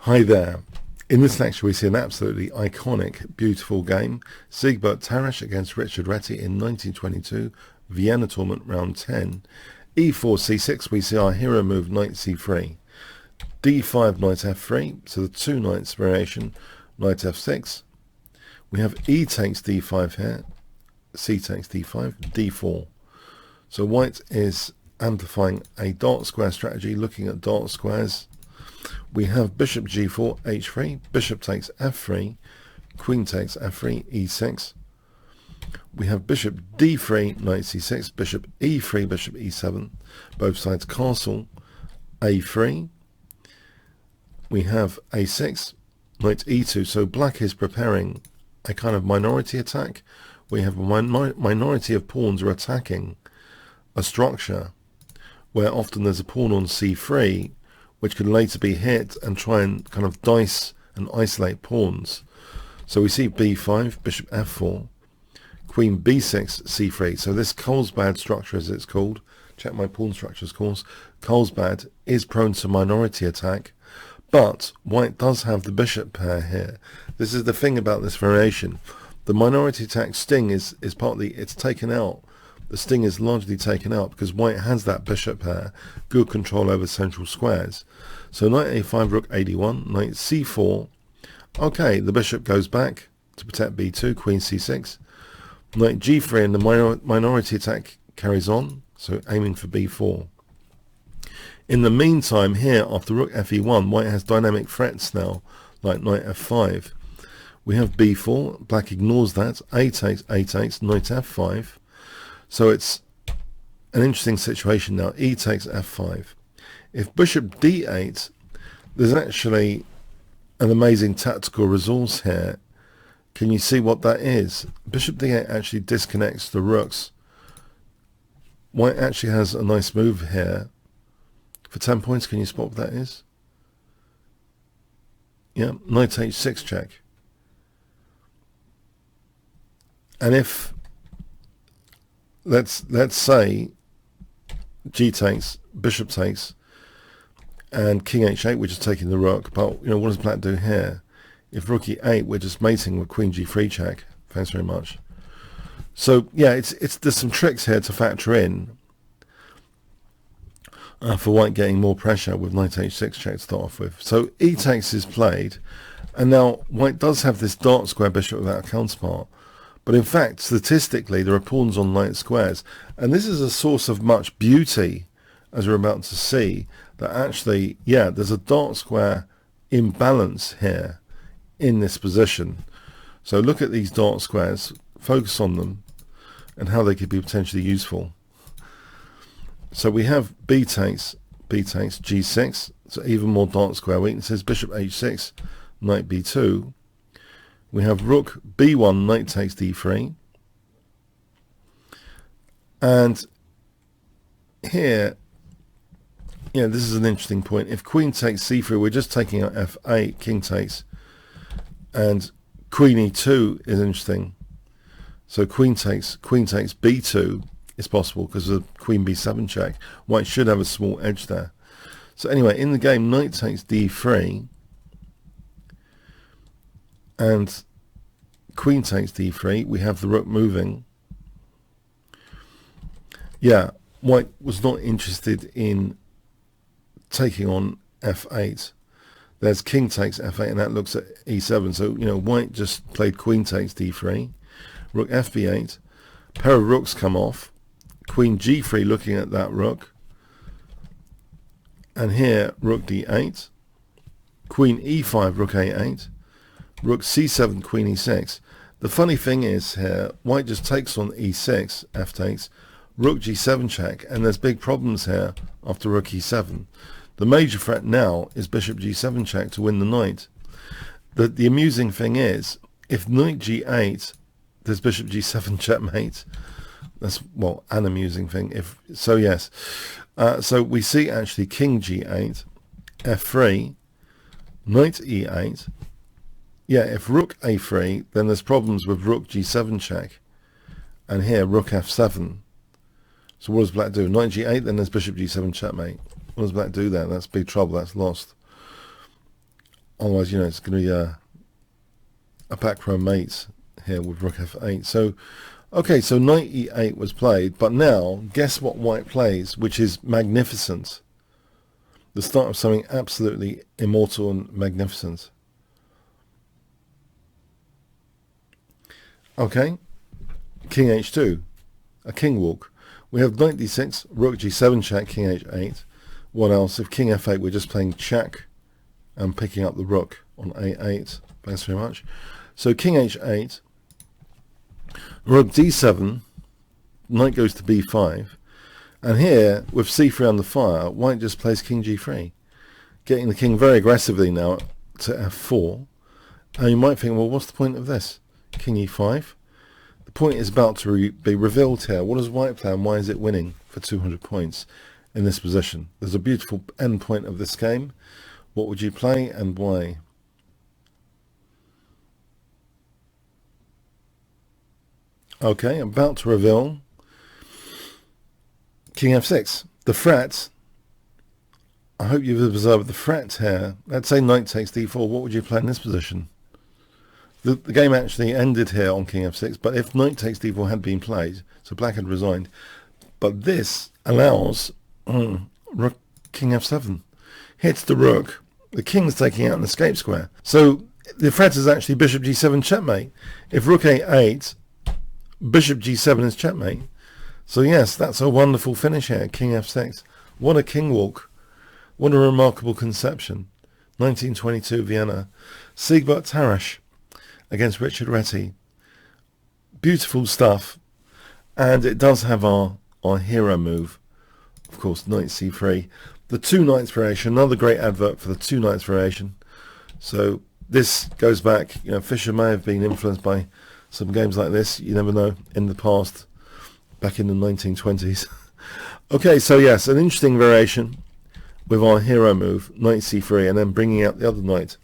Hi there. In this lecture we see an absolutely iconic, beautiful game. Siegbert Tarrasch against Richard Reti in 1922, Vienna tournament round 10. e4, c6, we see our hero move knight c3. d5, knight f3, so the two knights variation, knight f6. We have e takes d5 here, c takes d5, d4. So white is amplifying a dark square strategy, looking at dark squares. We have bishop g4, h3, bishop takes f3, queen takes f3, e6. We have bishop d3, knight c6, bishop e3, bishop e7, both sides castle, a3. We have a6, knight e2, so black is preparing a kind of minority attack. We have a minority of pawns are attacking a structure where often there's a pawn on c3 which can later be hit and try and kind of dice and isolate pawns. So we see b5, bishop f4, queen b6, c3. So this Carlsbad structure, as it's called, check my pawn structures course, Carlsbad is prone to minority attack, but white does have the bishop pair here. This is the thing about this variation. The minority attack sting is partly, it's taken out. The sting is largely taken out because white has that bishop pair, good control over central squares. So knight a5, rook a1, knight c4. Okay, the bishop goes back to protect b2, queen c6. Knight g3 and the minority attack carries on, so aiming for b4. In the meantime here, after rook fe1, white has dynamic threats now, like knight f5. We have b4, black ignores that, a takes, knight f5. So it's an interesting situation now. E takes f5. If bishop d8, there's actually an amazing tactical resource here. Can you see what that is? Bishop d8 actually disconnects the rooks. White actually has a nice move here. For 10 points, can you spot what that is? Yeah, knight h6 check. And if let's say g takes, bishop takes, and king h8, we're just taking the rook. But you know, what does black do here? If rook e8, we're just mating with queen g3 check. Thanks very much. So yeah, there's some tricks here to factor in for white getting more pressure with knight h6 check to start off with. So e takes is played, and now white does have this dark square bishop without a counterpart. But in fact, statistically, there are pawns on light squares. And this is a source of much beauty, as we're about to see, that actually, yeah, there's a dark square imbalance here in this position. So look at these dark squares, focus on them, and how they could be potentially useful. So we have b takes, g6, so even more dark square weaknesses, bishop h6, knight b2. We have rook b1, knight takes d3. And here, yeah, this is an interesting point. If queen takes c3, we're just taking out f8, king takes. And queen e2 is interesting. So queen takes b2 is possible because of queen b7 check. White should have a small edge there. So anyway, in the game, knight takes d3. And queen takes d3, we have the rook moving. Yeah, white was not interested in taking on f8. There's king takes f8, and that looks at e7. So, you know, white just played queen takes d3, rook fb8, pair of rooks come off, queen g3 looking at that rook, and here rook d8, queen e5, rook a8, rook c7, queen e6. The funny thing is here, white just takes on e6, f takes, rook g7 check, and there's big problems here after rook e7. The major threat now is bishop g7 check to win the knight. The amusing thing is, if knight g8, there's bishop g7 checkmate. That's, well, an amusing thing. Yes. So we see actually king g8, f3, knight e8. Yeah, if rook a3, then there's problems with rook g7 check. And here, rook f7. So what does black do? Knight g8, then there's bishop g7 checkmate. What does black do there? That's big trouble. That's lost. Otherwise, you know, it's going to be a back row mate here with rook f8. So, okay, so knight e8 was played, but now guess what white plays, which is magnificent. The start of something absolutely immortal and magnificent. Okay, king h2, a king walk. We have knight d6, rook g7 check, king h8. What else? If king f8, we're just playing check and picking up the rook on a8. Thanks very much. So king h8, rook d7, knight goes to b5. And here, with c3 under fire, white just plays king g3, getting the king very aggressively now to f4. And you might think, well, what's the point of this? King e5. The point is about to be revealed here. What does white play and why is it winning for 200 points in this position? There's a beautiful end point of this game. What would you play and why? Okay, about to reveal. King f6. The threat. I hope you've observed the threat here. Let's say knight takes d4. What would you play in this position? The game actually ended here on king f6, but if knight takes d4 had been played, so black had resigned, but this allows rook king f7. Hits the rook. The king's taking out an escape square. So the threat is actually bishop g7 checkmate. If rook a8, bishop g7 is checkmate. So yes, that's a wonderful finish here, king f6. What a king walk. What a remarkable conception. 1922 Vienna. Siegbert Tarrasch against Richard Reti. Beautiful stuff. And it does have our hero move. Of course, knight c3. The two knights variation, another great advert for the two knights variation. So this goes back, you know, Fischer may have been influenced by some games like this, you never know, in the past, back in the 1920s. Okay, so yes, an interesting variation with our hero move, knight c3, and then bringing out the other knight.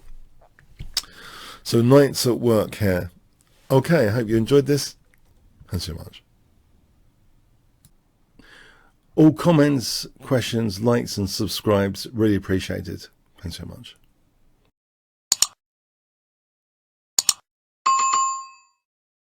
So knights at work here. Okay, I hope you enjoyed this. Thanks so much. All comments, questions, likes and subscribes, really appreciated. Thanks so much.